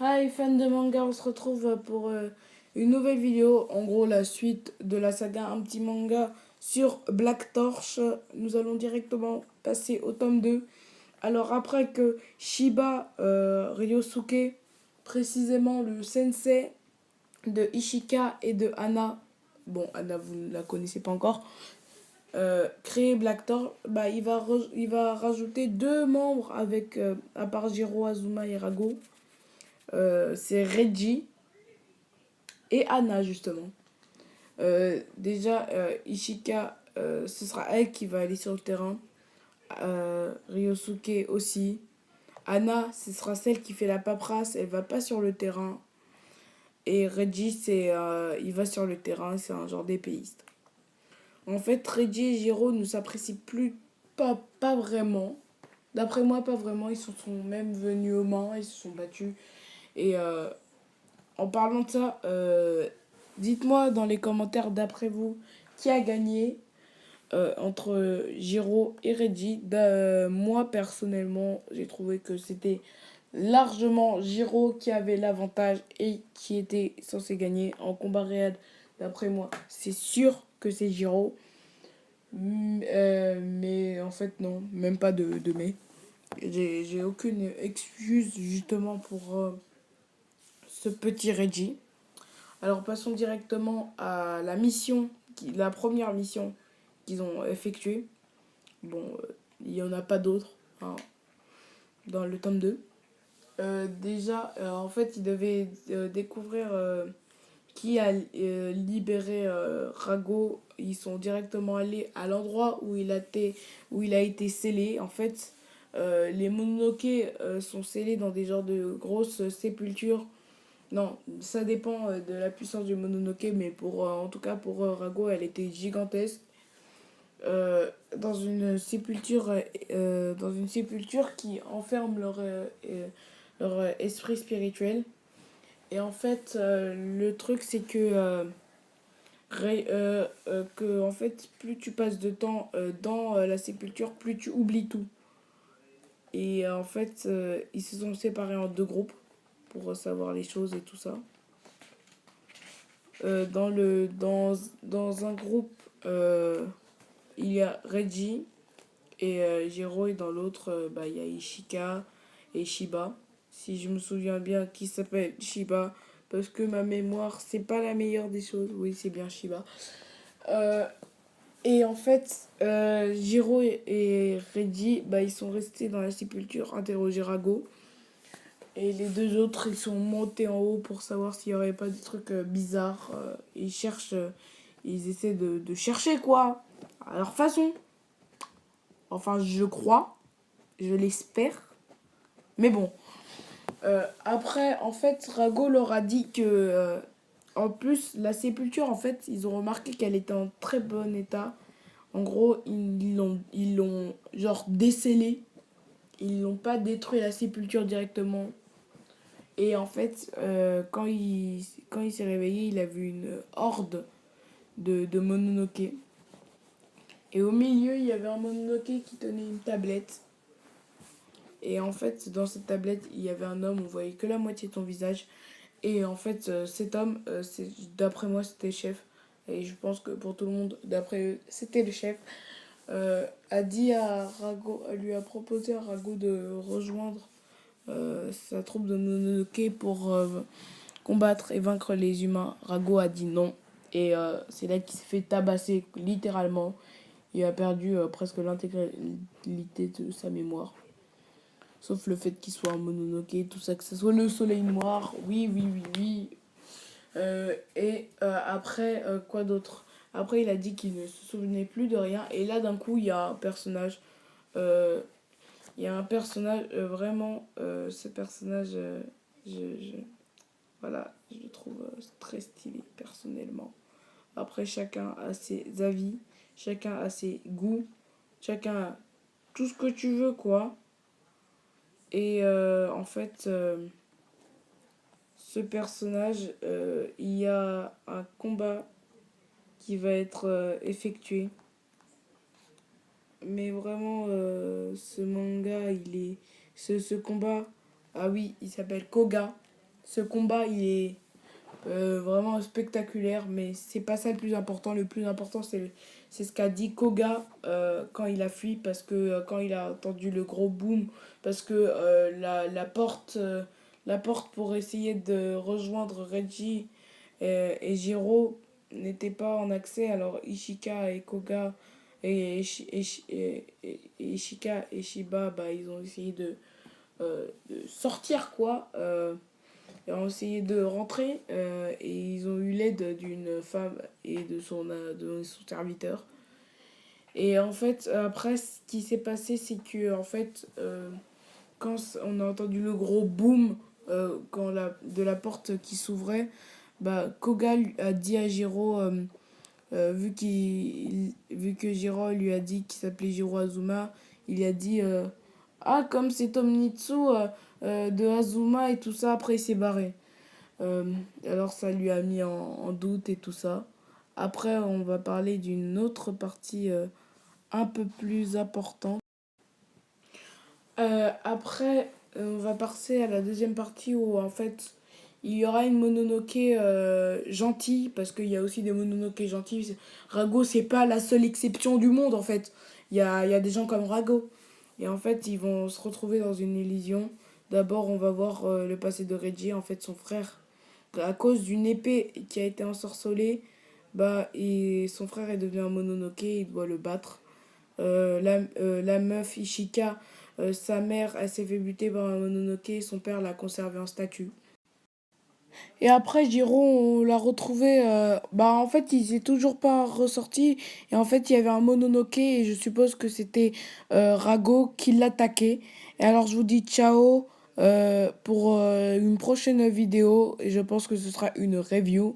Hi fans de manga, on se retrouve pour une nouvelle vidéo. En gros, la suite de la saga, un petit manga sur Black Torch. Nous allons directement passer au tome 2. Alors, après que Shiba Ryosuke, précisément le sensei de Ishika et de Hana, bon, Hana, vous ne la connaissez pas encore, créé Black Torch, bah, il va rajouter deux membres avec, à part Jiro, Azuma et Rago. C'est Reggie et Anna justement. Déjà, Ishika, ce sera elle qui va aller sur le terrain. Ryosuke aussi. Anna, ce sera celle qui fait la paperasse, elle va pas sur le terrain. Et Reggie, il va sur le terrain, c'est un genre d'épéiste. En fait, Reggie et Jiro ne s'apprécient plus pas vraiment. D'après moi, pas vraiment. Ils se sont même venus aux mains, ils se sont battus. Et en parlant de ça, dites-moi dans les commentaires d'après vous qui a gagné entre Giro et Reggie. Moi personnellement, j'ai trouvé que c'était largement Giro qui avait l'avantage et qui était censé gagner en combat réel. D'après moi, c'est sûr que c'est Giro. Mais en fait, non, même pas de mais. J'ai aucune excuse justement pour ce petit Reggie. Alors passons directement à la mission, la première mission qu'ils ont effectuée. Bon, il n'y en a pas d'autres hein, dans le tome 2. Déjà, en fait, ils devaient découvrir qui a libéré Rago. Ils sont directement allés à l'endroit où il a été scellé. En fait, les Mononoke sont scellés dans des genres de grosses sépultures. Non, ça dépend de la puissance du Mononoke, mais en tout cas pour Rago, elle était gigantesque. Dans une sépulture qui enferme leur esprit spirituel. Et en fait, le truc, c'est que en fait, plus tu passes de temps dans la sépulture, plus tu oublies tout. Et en fait, ils se sont séparés en deux groupes pour savoir les choses et tout ça. Dans un groupe, il y a Reggie et Jiro, et dans l'autre, il y a Ishika et Shiba. Si je me souviens bien, qui s'appelle Shiba, parce que ma mémoire, c'est pas la meilleure des choses. Oui, c'est bien Shiba. Euh, et en fait, Jiro et Reggie, ils sont restés dans la sépulture, interroger Rago. Et les deux autres, ils sont montés en haut pour savoir s'il n'y aurait pas des trucs bizarres. Ils cherchent, ils essaient de chercher quoi, à leur façon. Enfin, je crois, je l'espère. Mais bon, après, en fait, Rago leur a dit que, en plus, la sépulture, en fait, ils ont remarqué qu'elle était en très bon état. En gros, ils l'ont genre décellée. Ils n'ont pas détruit la sépulture directement. Et en fait, quand il s'est réveillé, il a vu une horde de Mononoke. Et au milieu, il y avait un Mononoke qui tenait une tablette. Et en fait, dans cette tablette, il y avait un homme, on voyait que la moitié de son visage. Et en fait, cet homme, d'après moi, c'était le chef. Et je pense que pour tout le monde, d'après eux, c'était le chef. A dit à Rago, lui a proposé à Rago de rejoindre sa troupe de Mononoke pour combattre et vaincre les humains. Rago a dit non. Et c'est là qu'il s'est fait tabasser littéralement. Il a perdu presque l'intégralité de sa mémoire. Sauf le fait qu'il soit un Mononoke, tout ça, que ce soit le soleil noir. Oui, oui, oui, oui. Après, quoi d'autre. Après, il a dit qu'il ne se souvenait plus de rien. Et là, d'un coup, il y a un personnage. euh, il y a un personnage, vraiment, ce personnage, je, je, voilà, je le trouve très stylé, personnellement. Après, chacun a ses avis, chacun a ses goûts, chacun a tout ce que tu veux, quoi. Et en fait, ce personnage, il y a un combat qui va être effectué. Mais vraiment, ce manga, ce combat, ah oui, il s'appelle Koga. Ce combat, il est vraiment spectaculaire, mais c'est pas ça le plus important. Le plus important, c'est ce qu'a dit Koga quand il a fui, parce que quand il a entendu le gros boom, parce que la porte pour essayer de rejoindre Reggie et Jiro n'était pas en accès. Alors Ishika et Koga et Ishika et Shiba, bah, ils ont essayé de sortir, quoi. Ils ont essayé de rentrer et ils ont eu l'aide d'une femme et de son serviteur. Et en fait, après, ce qui s'est passé, c'est que, en fait, quand on a entendu le gros boom de la porte qui s'ouvrait, bah, Koga a dit à Jiro, vu que Jiro lui a dit qu'il s'appelait Jiro Azuma, il a dit ah, comme c'est Tomnitsu de Azuma et tout ça, après il s'est barré. Alors ça lui a mis en doute et tout ça. Après, on va parler d'une autre partie un peu plus importante. Après, on va passer à la deuxième partie où en fait il y aura une Mononoke gentille, parce qu'il y a aussi des Mononoke gentils. Rago, c'est pas la seule exception du monde en fait. Il y a des gens comme Rago. Et en fait, ils vont se retrouver dans une illusion. D'abord, on va voir le passé de Reggie, en fait, son frère. À cause d'une épée qui a été ensorcelée, bah, et son frère est devenu un Mononoke, il doit le battre. La meuf Ishika, sa mère, elle s'est fait buter par un Mononoke, son père l'a conservé en statue. Et après, Jiro, on l'a retrouvé. Bah, en fait, il s'est toujours pas ressorti. Et en fait, il y avait un Mononoke. Et je suppose que c'était Rago qui l'attaquait. Et alors, je vous dis ciao pour une prochaine vidéo. Et je pense que ce sera une review.